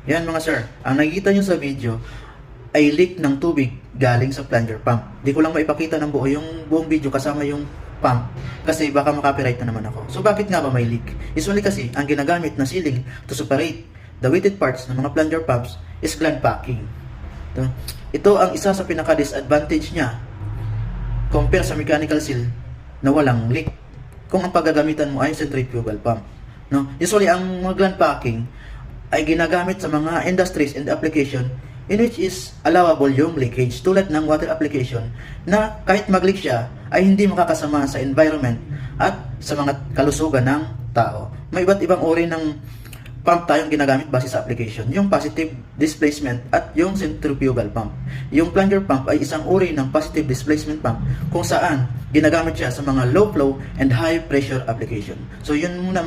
Yan mga sir, ang nakikita nyo sa video ay leak ng tubig galing sa plunger pump. Di ko lang maipakita ng buo yung buong video kasama yung pump kasi baka makapiright na naman ako. So bakit nga ba may leak? Usually kasi ang ginagamit na sealing to separate the weighted parts ng mga plunger pumps is gland packing. Ito ang isa sa pinaka-disadvantage niya compare sa mechanical seal na walang leak kung ang paggagamitan mo ay centrifugal pump. No? Usually ang mga gland packing ay ginagamit sa mga industries and application in which is allowable yung leakage tulad ng water application na kahit mag-leak siya ay hindi makakasama sa environment at sa mga kalusugan ng tao. May iba't ibang uri ng pump tayong ginagamit base sa application, yung positive displacement at yung centrifugal pump. Yung plunger pump ay isang uri ng positive displacement pump kung saan ginagamit siya sa mga low flow and high pressure application. So yun muna mga